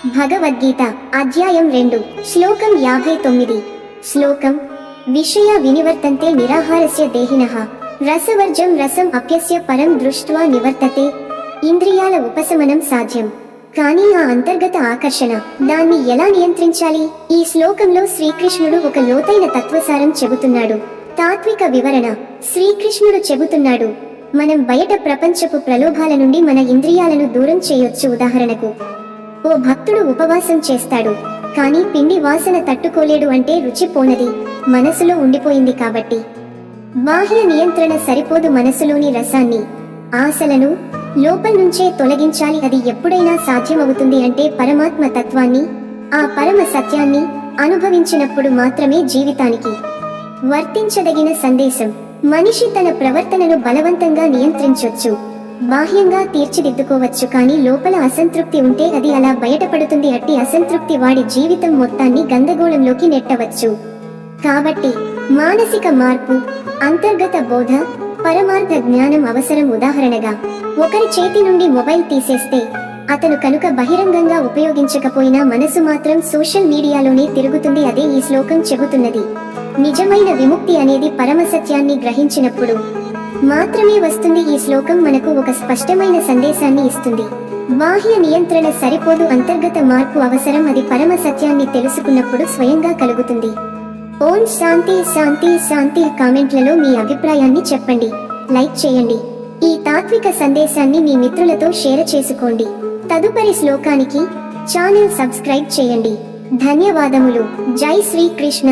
భగవద్గీత అధ్యాయం 2 శ్లోకం 59 శ్లోకం విషయ వినివర్తంతే నిరాహారస్య దేహినః రసవర్జం రసం అప్యస్య పరం దృష్ట్వా నివర్తతే ఇంద్రియాల ఉపశమనం సాధ్యం. కానీ ఆ అంతర్గత ఆకర్షణ, దాన్ని ఎలా నియంత్రించాలి? ఈ శ్లోకంలో శ్రీకృష్ణుడు ఒక లోతైన తత్వసారం చెబుతున్నాడు. తాత్విక వివరణ. శ్రీకృష్ణుడు చెబుతున్నాడు, మనం బయట ప్రపంచపు ప్రలోభాల నుండి మన ఇంద్రియాలను దూరం చేయొచ్చు. ఉదాహరణకు, ఓ భక్తుడు ఉపవాసం చేస్తాడు, కానీ పిండి వాసన తట్టుకోలేడు. అంటే రుచి పోనది, మనసులో ఉండిపోయింది. కాబట్టి బాహ్య నియంత్రణ సరిపోదు. మనసులోని రసాన్ని, ఆశలను లోపల నుంచే తొలగించాలి. అది ఎప్పుడైనా సాధ్యమవుతుంది అంటే పరమాత్మ తత్వాన్ని, ఆ పరమ సత్యాన్ని అనుభవించినప్పుడు మాత్రమే. జీవితానికి వర్తించదగిన సందేశం. మనిషి తన ప్రవర్తనను బలవంతంగా నియంత్రించొచ్చు, బాహ్యంగా తీర్చిదిద్దుకోవచ్చు, కానీ లోపల అసంతృప్తి ఉంటే అది అలా బయటపడుతుంది. అట్టి అసంతృప్తి వాడి జీవితం మొత్తాన్ని గందరగోళంలోకి నెట్టవచ్చు. కాబట్టి మానసిక మార్పు, అంతర్గత బోధ, పరమార్థ జ్ఞానం అవసరం. ఉదాహరణగా, ఒకరి చేతి నుండి మొబైల్ తీసేస్తే అతను కనుక బహిరంగంగా ఉపయోగించకపోయినా మనసు మాత్రం సోషల్ మీడియాలోనే తిరుగుతుంది. అదే ఈ శ్లోకం చెబుతున్నది. నిజమైన విముక్తి అనేది పరమసత్యాన్ని గ్రహించినప్పుడు మాత్రమే వస్తుంది. ఈ శ్లోకం మనకు ఒక స్పష్టమైన సందేశాన్ని ఇస్తుంది. బాహ్య నియంత్రణ సరిపోదు, అంతర్గత మార్పు అవసరం. అది పరమ సత్యాన్ని తెలుసుకున్నప్పుడు స్వయంగా కలుగుతుంది. ఓం శాంతి శాంతి శాంతి. కామెంట్లలో మీ అభిప్రాయాన్ని చెప్పండి, లైక్ చేయండి. ఈ తాత్విక సందేశాన్ని మీ మిత్రులతో షేర్ చేసుకోండి. తదుపరి శ్లోకానికి ఛానల్ సబ్స్క్రైబ్ చేయండి. ధన్యవాదములు. జై శ్రీకృష్ణ.